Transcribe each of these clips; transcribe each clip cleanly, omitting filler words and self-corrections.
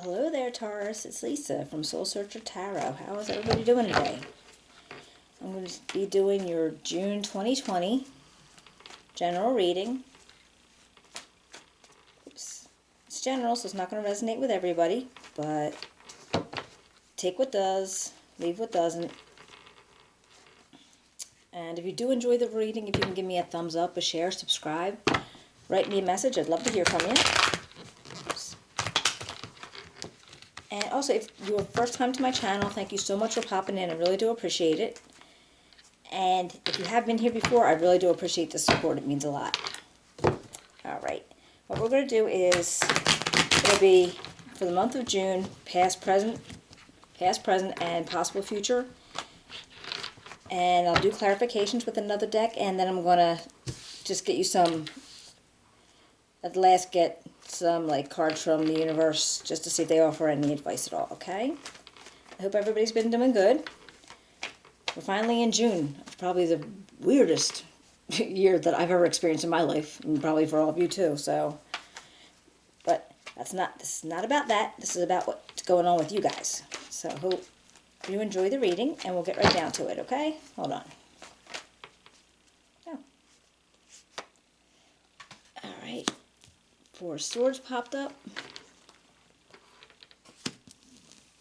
Hello there, Taurus. It's Lisa from Soul Searcher Tarot. How is everybody doing today? I'm going to be doing your June 2020 general reading. Oops. It's general, so it's not going to resonate with everybody, but take what does, leave what doesn't. And if you do enjoy the reading, if you can give me a thumbs up, a share, subscribe, write me a message. I'd love to hear from you. And also, if you're first time to my channel, thank you so much for popping in. I really do appreciate it. And if you have been here before, I really do appreciate the support. It means a lot. All right. What we're going to do is, it'll be for the month of June, past, present, and possible future. And I'll do clarifications with another deck, and then I'm going to just get you some, at last get some like cards from the universe just to see if they offer any advice at all, okay? I hope everybody's been doing good. We're finally in June. Probably the weirdest year that I've ever experienced in my life, and probably for all of you too. So, but this is not about that. This is about what's going on with you guys. So hope you enjoy the reading, and we'll get right down to it, okay? Hold on. Oh. All right. 4 swords popped up.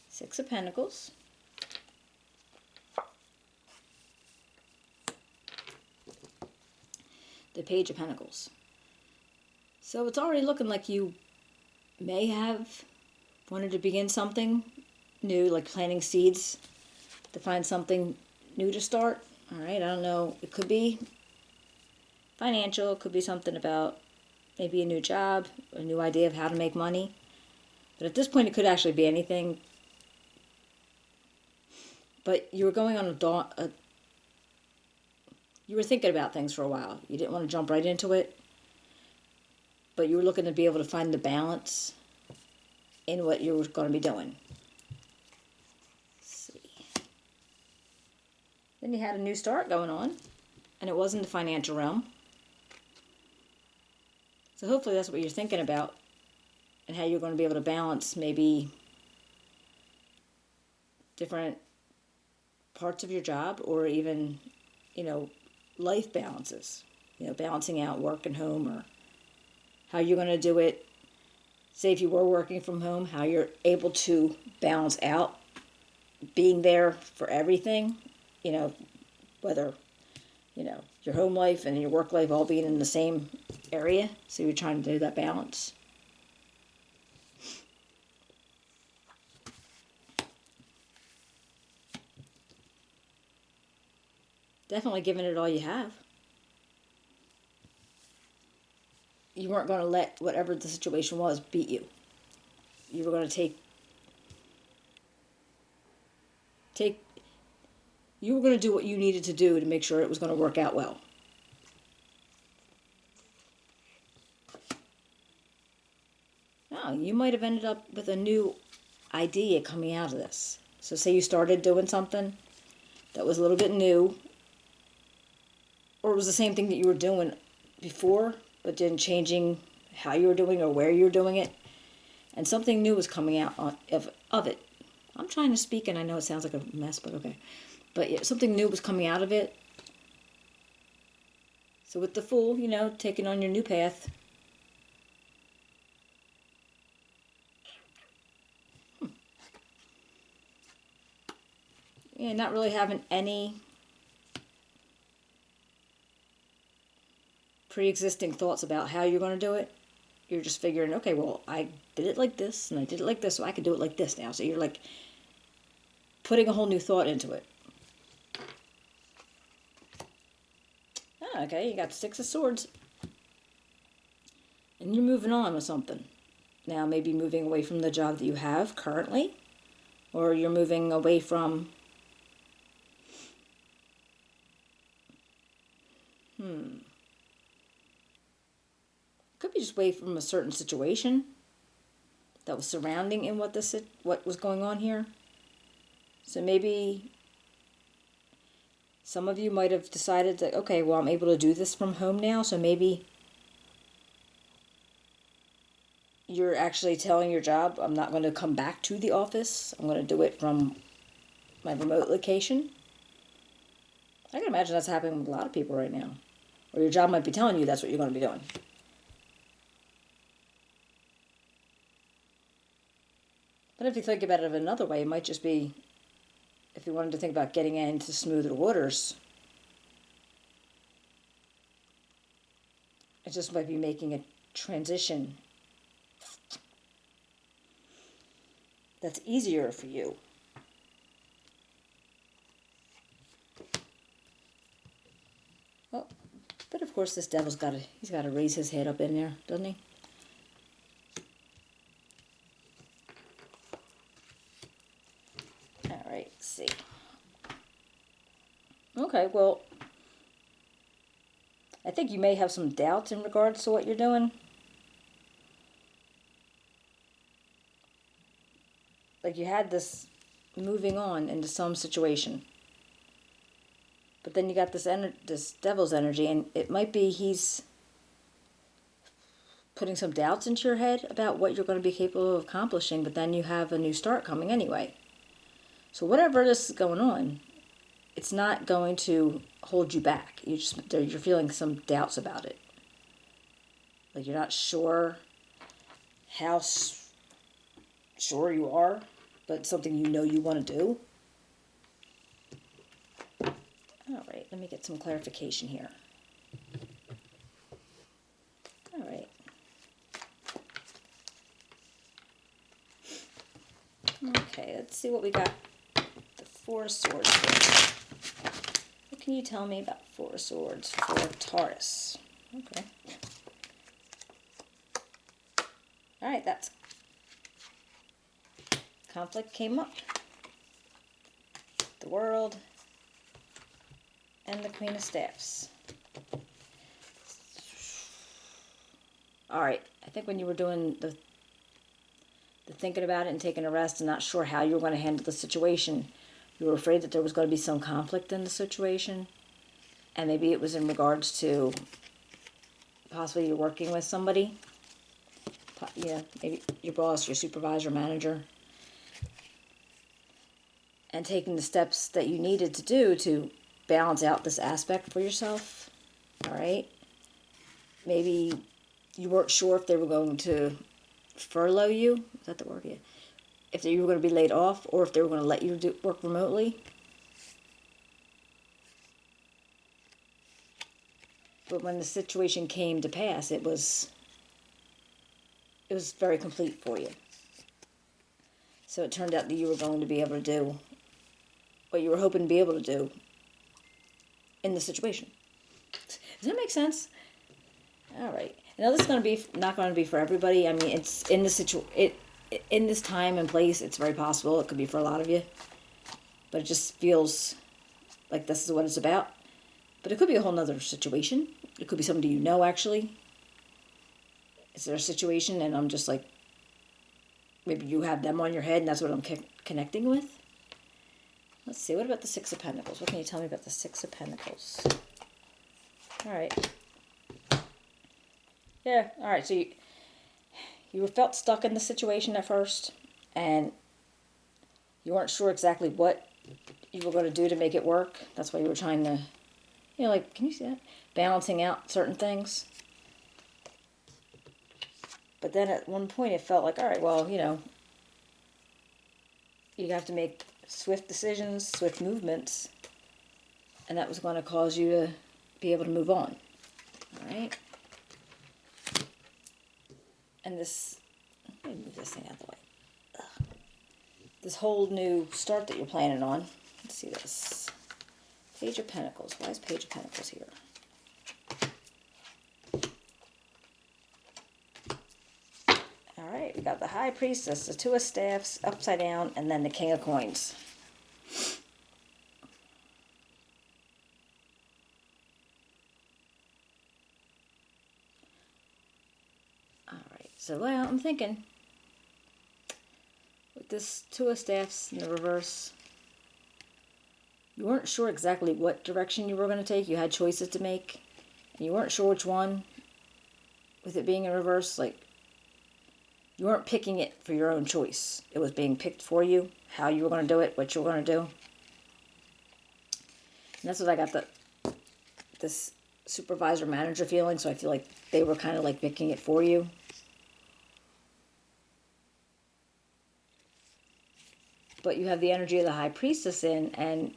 6 of pentacles. The Page of Pentacles. So it's already looking like you may have wanted to begin something new, like planting seeds to find something new to start. All right, I don't know. It could be financial. It could be something about maybe a new job, a new idea of how to make money. But at this point, it could actually be anything. But you were going on you were thinking about things for a while. You didn't want to jump right into it, but you were looking to be able to find the balance in what you were going to be doing. Let's see. Then you had a new start going on, and it was in the financial realm. So hopefully that's what you're thinking about, and how you're going to be able to balance maybe different parts of your job, or even, life balances, balancing out work and home, or how you're going to do it. Say if you were working from home, how you're able to balance out being there for everything, whether, your home life and your work life all being in the same area. So you're trying to do that balance. Definitely giving it all you have. You weren't going to let whatever the situation was beat you. You were going to you were going to do what you needed to do to make sure it was going to work out well. Now, you might have ended up with a new idea coming out of this. So say you started doing something that was a little bit new, or it was the same thing that you were doing before, but then changing how you were doing or where you were doing it, and something new was coming out of it. I'm trying to speak, and I know it sounds like a mess, but okay. But yeah, something new was coming out of it. So with the Fool, taking on your new path. Yeah, not really having any pre-existing thoughts about how you're going to do it. You're just figuring, okay, well, I did it like this, and I did it like this, so I can do it like this now. So you're like putting a whole new thought into it. Oh, okay, you got the 6 of Swords. And you're moving on with something. Now, maybe moving away from the job that you have currently, or you're moving away from could be just away from a certain situation that was surrounding in what was going on here. So maybe some of you might have decided that, okay, well, I'm able to do this from home now, so maybe you're actually telling your job, I'm not going to come back to the office. I'm going to do it from my remote location. I can imagine that's happening with a lot of people right now. Or your job might be telling you that's what you're going to be doing. But if you think about it another way, it might just be, if you wanted to think about getting into smoother waters, it just might be making a transition that's easier for you. Well, but of course this devil's he's got to raise his head up in there, doesn't he? All right, let's see. Okay, well, I think you may have some doubts in regards to what you're doing. Like you had this moving on into some situation. But then you got this devil's energy, and it might be he's putting some doubts into your head about what you're going to be capable of accomplishing, but then you have a new start coming anyway. So whatever this is going on, it's not going to hold you back. You're feeling some doubts about it. Like you're not sure how sure you are, but it's something you know you want to do. All right, let me get some clarification here. All right. Okay, let's see what we got. The Four of Swords here. What can you tell me about Four of Swords for Taurus? Okay. All right, that's conflict came up. The World and the Queen of Staffs. All right, I think when you were doing the thinking about it and taking a rest and not sure how you were going to handle the situation, you were afraid that there was going to be some conflict in the situation, and maybe it was in regards to possibly you're working with somebody, maybe your boss, your supervisor, manager, and taking the steps that you needed to do to balance out this aspect for yourself. All right, maybe you weren't sure if they were going to furlough you. Is that the word? Yeah. If you were going to be laid off, or if they were going to let you work remotely. But when the situation came to pass, it was very complete for you. So it turned out that you were going to be able to do what you were hoping to be able to do in the situation. Does that make sense? All right. Now this is going to be not going to be for everybody. I mean, it's in in this time and place. It's very possible it could be for a lot of you, but it just feels like this is what it's about. But it could be a whole nother situation. It could be somebody you know actually. Is there a situation and I'm just like, maybe you have them on your head and that's what I'm connecting with? Let's see. What about the Six of Pentacles? What can you tell me about the Six of Pentacles? All right. Yeah, all right, so you felt stuck in the situation at first, and you weren't sure exactly what you were going to do to make it work. That's why you were trying to, like, can you see that? Balancing out certain things. But then at one point it felt like, all right, well, you have to make swift decisions, swift movements, and that was going to cause you to be able to move on, all right? And let me move this thing out of the way. Ugh. This whole new start that you're planning on. Let's see this. Page of Pentacles. Why is Page of Pentacles here? All right, we got the High Priestess, the Two of Staffs, upside down, and then the King of Coins. So, well, I'm thinking, with this Two of Staffs in the reverse, you weren't sure exactly what direction you were going to take. You had choices to make, and you weren't sure which one, with it being in reverse. Like, you weren't picking it for your own choice. It was being picked for you, how you were going to do it, what you were going to do. And that's what I got this supervisor manager feeling, so I feel like they were kind of like picking it for you. But you have the energy of the high priestess in, and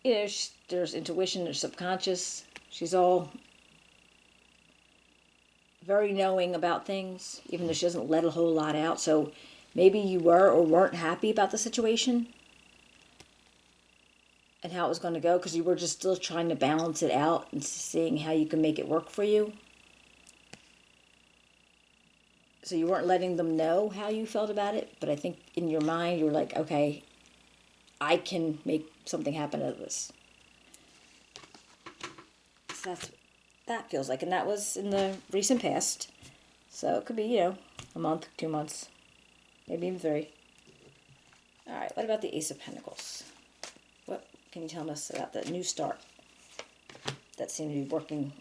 you know, there's intuition, there's subconscious. She's all very knowing about things, even though she doesn't let a whole lot out. So maybe you were or weren't happy about the situation and how it was going to go, because you were just still trying to balance it out and seeing how you can make it work for you. So you weren't letting them know how you felt about it, but I think in your mind you were like, okay, I can make something happen out of this. So that's what that feels like, and that was in the recent past. So it could be, you know, a month, 2 months, maybe even 3. All right, what about the Ace of Pentacles? What can you tell us about the new start that seemed to be working,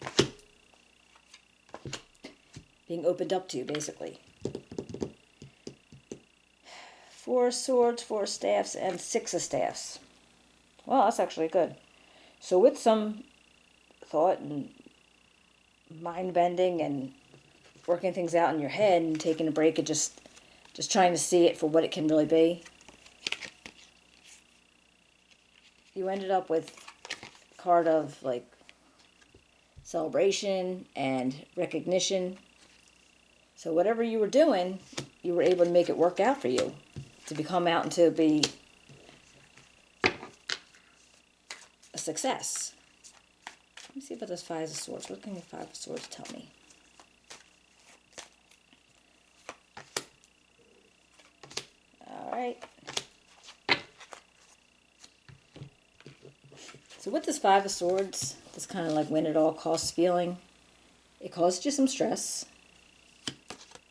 being opened up to you, basically? 4 swords, 4 staffs, and 6 of staffs. Well, that's actually good. So with some thought and mind bending and working things out in your head and taking a break and just trying to see it for what it can really be, you ended up with a card of like celebration and recognition. So whatever you were doing, you were able to make it work out for you, to become out and to be a success. Let me see about those 5 of Swords. What can the 5 of Swords tell me? All right. So with this 5 of Swords, this kind of like win at all costs feeling, it caused you some stress.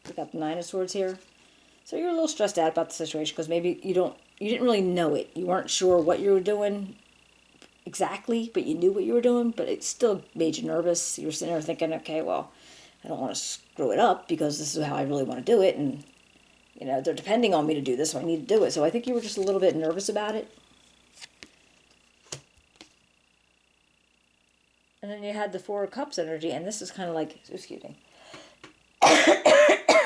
We got the 9 of Swords here. So you're a little stressed out about the situation because maybe you didn't really know it. You weren't sure what you were doing exactly, but you knew what you were doing, but it still made you nervous. You were sitting there thinking, okay, well, I don't want to screw it up because this is how I really want to do it, and you know, they're depending on me to do this, so I need to do it. So I think you were just a little bit nervous about it. And then you had the 4 of Cups energy, and this is kind of like, excuse me. The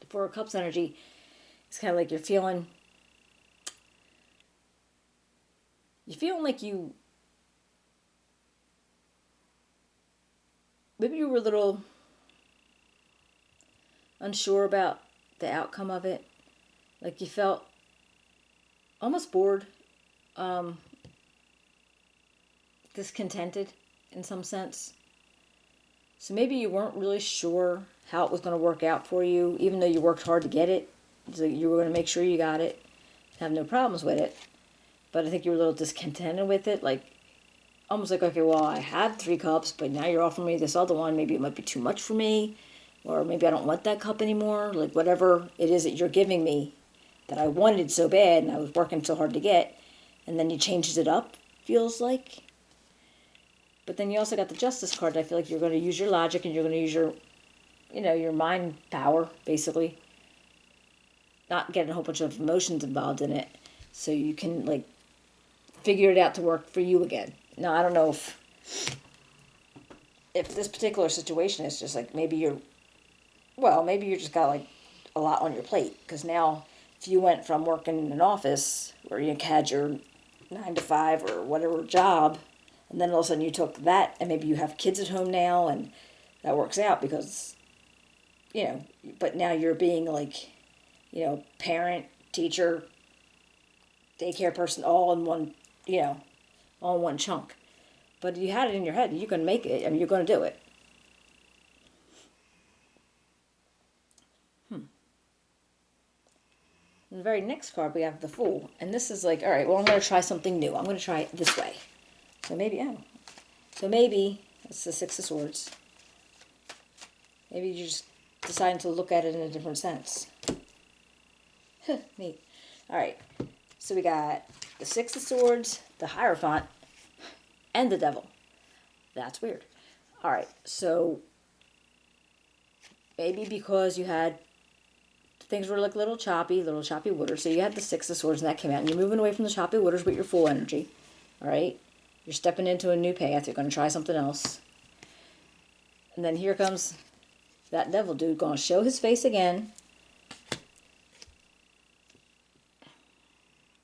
4 of Cups energy is kind of like you're feeling like maybe you were a little unsure about the outcome of it. Like you felt almost bored, discontented in some sense. So maybe you weren't really sure how it was going to work out for you, even though you worked hard to get it. So you were going to make sure you got it, have no problems with it. But I think you were a little discontented with it, like almost like, okay, well, I had 3 cups, but now you're offering me this other one. Maybe it might be too much for me, or maybe I don't want that cup anymore. Like whatever it is that you're giving me that I wanted so bad and I was working so hard to get, and then you changed it up, feels like. But then you also got the Justice card. I feel like you're going to use your logic and you're going to use your, you know, your mind power, basically. Not getting a whole bunch of emotions involved in it. So you can, like, figure it out to work for you again. Now, I don't know if this particular situation is just like maybe you just got like a lot on your plate. Because now if you went from working in an office where you had your 9 to 5 or whatever job, and then all of a sudden you took that, and maybe you have kids at home now, and that works out because, you know, but now you're being like, you know, parent, teacher, daycare person, all in one, you know, all in one chunk. But you had it in your head, you can make it, I mean, you're going to do it. In the very next card, we have the Fool. And this is like, all right, well, I'm going to try something new. I'm going to try it this way. So maybe, that's the 6 of Swords. Maybe you're just deciding to look at it in a different sense. Neat. All right, so we got the 6 of Swords, the Hierophant, and the Devil. That's weird. All right, so maybe because you had, things were like little choppy waters. So you had the Six of Swords and that came out. And you're moving away from the choppy waters with your full energy. All right? You're stepping into a new path. You're going to try something else. And then here comes that devil dude going to show his face again.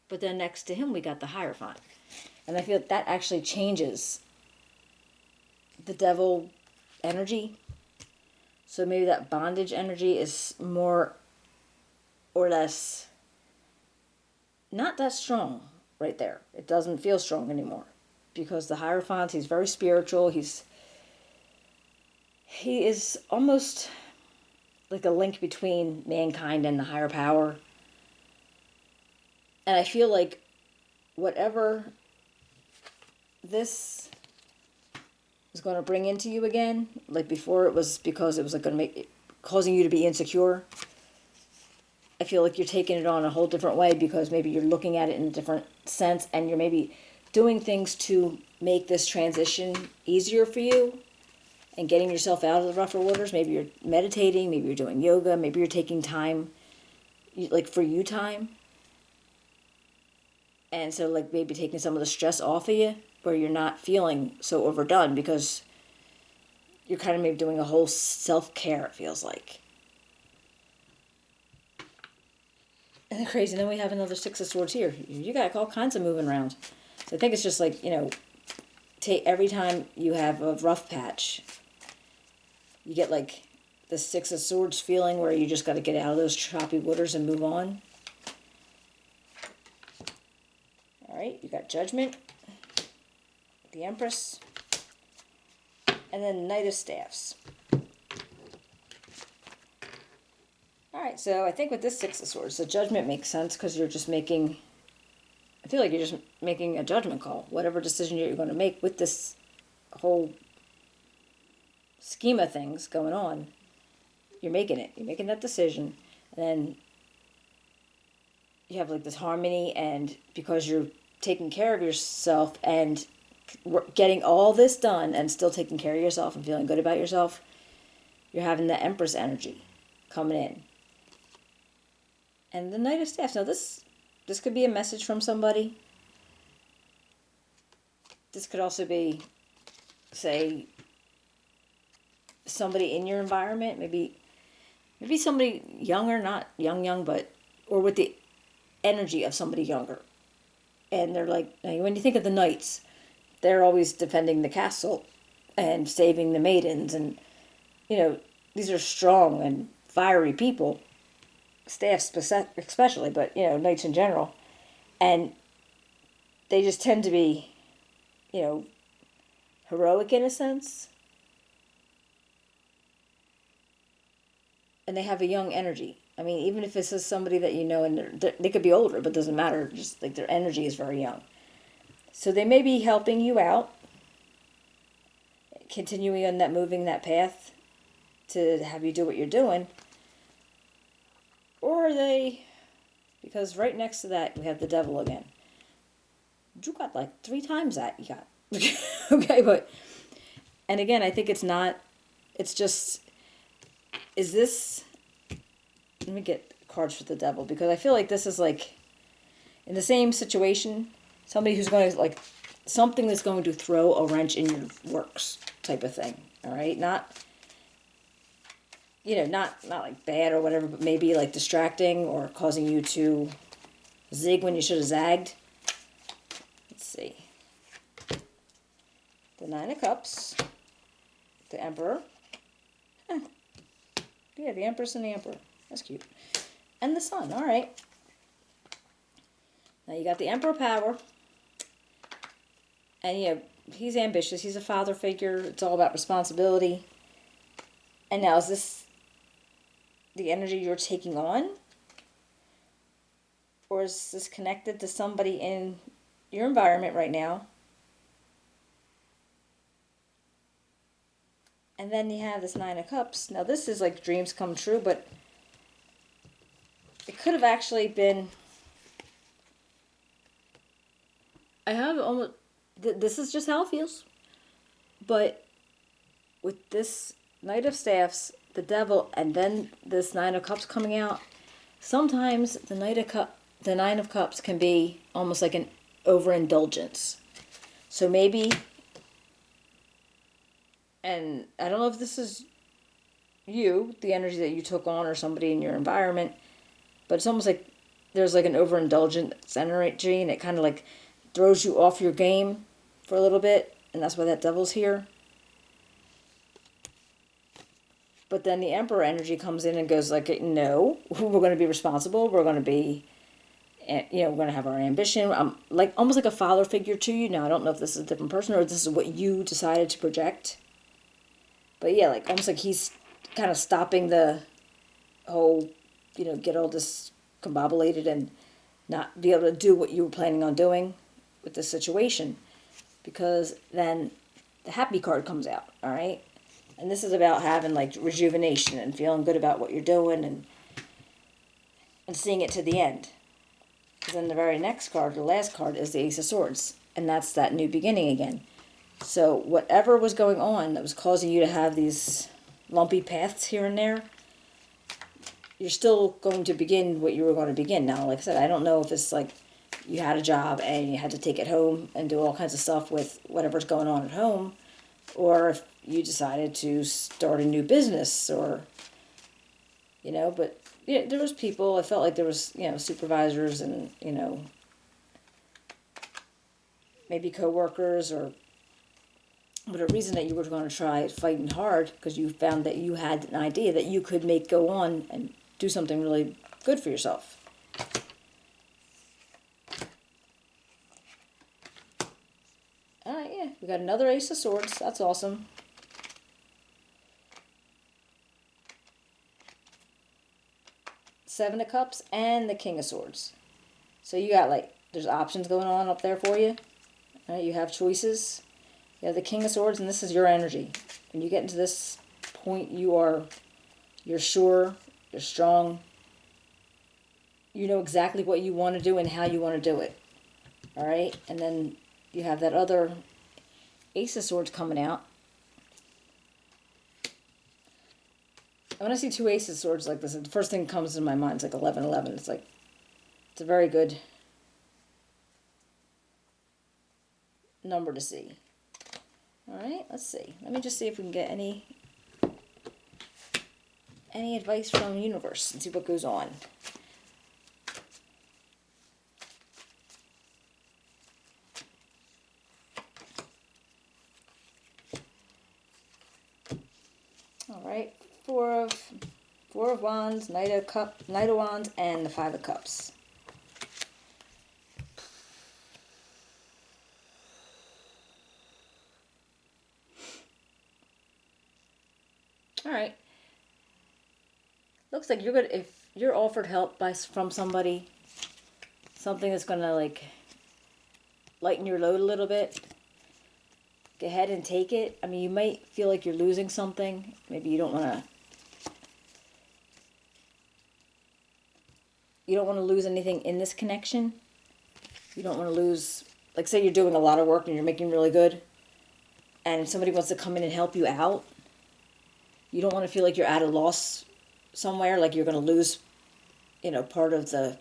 But then next to him we got the Hierophant. And I feel that actually changes the devil energy. So maybe that bondage energy is more or less not that strong right there. It doesn't feel strong anymore. Because the Hierophant, he's very spiritual. He is almost like a link between mankind and the higher power. And I feel like whatever this is going to bring into you again, like before it was because it was like going to make it, causing you to be insecure. I feel like you're taking it on a whole different way because maybe you're looking at it in a different sense and you're maybe doing things to make this transition easier for you and getting yourself out of the rougher waters. Maybe you're meditating, maybe you're doing yoga, maybe you're taking time, like for you time. And so like maybe taking some of the stress off of you where you're not feeling so overdone because you're kind of maybe doing a whole self-care, it feels like. And crazy. And then we have another Six of Swords here. You got all kinds of moving around. So I think it's just like, you know, every time you have a rough patch, you get like the Six of Swords feeling where you just got to get out of those choppy waters and move on. All right, you got Judgment, the Empress, and then Knight of Staffs. All right, so I think with this Six of Swords, the Judgment makes sense because you're just making, I feel like you're just making a judgment call. Whatever decision you're going to make with this whole scheme of things going on, you're making it. You're making that decision. And then you have like this harmony, and because you're taking care of yourself and getting all this done and still taking care of yourself and feeling good about yourself, you're having the Empress energy coming in. And the Knight of Staffs. Now this could be a message from somebody. This could also be, say, somebody in your environment. Maybe somebody younger, not young, but, or with the energy of somebody younger. And they're like, when you think of the knights, they're always defending the castle and saving the maidens. And, you know, these are strong and fiery people. Staffs especially, but, you know, knights in general. And they just tend to be, you know, heroic in a sense. And they have a young energy. I mean, even if this is somebody that you know, and they could be older, but it doesn't matter. Just like their energy is very young. So they may be helping you out, continuing on that, moving that path to have you do what you're doing. Or are they, because right next to that we have the devil again. You got like 3 times that you got. Okay, but, and again, I think it's not, it's just, is this, let me get cards for the devil, because I feel like this is like, in the same situation, somebody who's going to, like, something that's going to throw a wrench in your works type of thing, all right? Not, you know, not like bad or whatever, but maybe like distracting or causing you to zig when you should have zagged. Let's see. The Nine of Cups, the Emperor. Yeah, the Empress and the Emperor. That's cute. And the Sun. All right. Now you got the Emperor power. And, you know, he's ambitious. He's a father figure. It's all about responsibility. And now is this the energy you're taking on? Or is this connected to somebody in your environment right now? And then you have this Nine of Cups. Now this is like dreams come true, but it could have actually been, I have almost, this is just how it feels. But with this Knight of Staffs, the Devil, and then this Nine of Cups coming out. Sometimes the Nine of Cups can be almost like an overindulgence. So maybe, and I don't know if this is you, the energy that you took on, or somebody in your environment, but it's almost like there's like an overindulgence energy, and it kind of like throws you off your game for a little bit, and that's why that Devil's here. But then the Emperor energy comes in and goes like, no, we're going to be responsible. We're going to be, we're going to have our ambition. I'm like almost like a father figure to you. Now, I don't know if this is a different person or if this is what you decided to project. But yeah, like almost like he's kind of stopping the whole, get all this combobulated and not be able to do what you were planning on doing with the situation. Because then the Happy card comes out, all right? And this is about having like rejuvenation and feeling good about what you're doing and seeing it to the end. Because then the very next card, the last card, is the Ace of Swords. And that's that new beginning again. So whatever was going on that was causing you to have these lumpy paths here and there, you're still going to begin what you were going to begin. Now, like I said, I don't know if it's like you had a job and you had to take it home and do all kinds of stuff with whatever's going on at home, or if you decided to start a new business, or, but yeah, there was people, I felt like there was, supervisors and, maybe co-workers or whatever reason that you were going to try fighting hard because you found that you had an idea that you could make go on and do something really good for yourself. Alright, yeah, we got another Ace of Swords. That's awesome. Seven of Cups and the King of Swords. So you got like, there's options going on up there for you. Right, you have choices. You have the King of Swords, and this is your energy. When you get into this point, you're sure, you're strong. You know exactly what you want to do and how you want to do it. All right? And then you have that other Ace of Swords coming out. When I see two Ace of Swords like this, the first thing that comes to my mind is like 1111. It's like, it's a very good number to see. All right, let's see. Let me just see if we can get any advice from the universe and see what goes on. All right, Four of Wands, Knight of Wands, and the Five of Cups. All right. Looks like you're good if you're offered help from somebody, something that's gonna like lighten your load a little bit. Go ahead and take it. I mean, you might feel like you're losing something. Maybe you don't want to lose anything in this connection. You don't want to lose, like say you're doing a lot of work and you're making really good, and somebody wants to come in and help you out. You don't want to feel like you're at a loss somewhere, like you're going to lose, part of the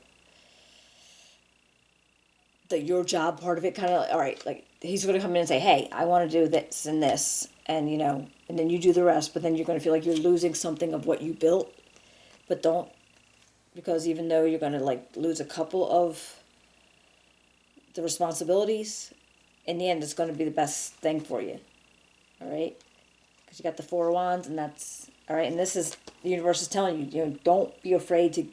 your job part of it, kind of, all right, like he's going to come in and say, hey, I want to do this and this, and and then you do the rest, but then you're going to feel like you're losing something of what you built, but don't, because even though you're going to like lose a couple of the responsibilities, in the end it's going to be the best thing for you. All right, because you got the Four of Wands, and that's all right. And this is, the universe is telling you, don't be afraid to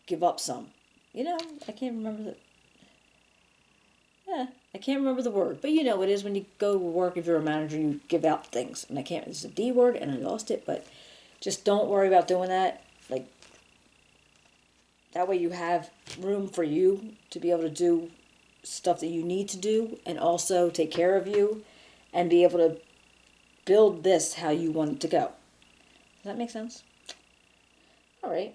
give up some. I can't remember I can't remember the word, but it is when you go to work, if you're a manager, you give out things, and it's a D word, and I lost it, but just don't worry about doing that. Like, that way you have room for you to be able to do stuff that you need to do, and also take care of you, and be able to build this how you want it to go. Does that make sense? All right.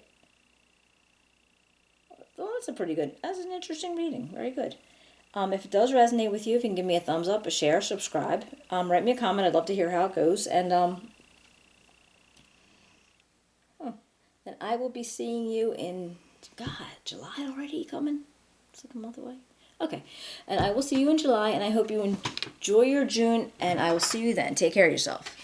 Well, that's an interesting reading. Very good. If it does resonate with you, if you can give me a thumbs up, a share, subscribe, write me a comment. I'd love to hear how it goes. And then I will be seeing you in, God, July already coming? It's like a month away. Okay. And I will see you in July, and I hope you enjoy your June, and I will see you then. Take care of yourself.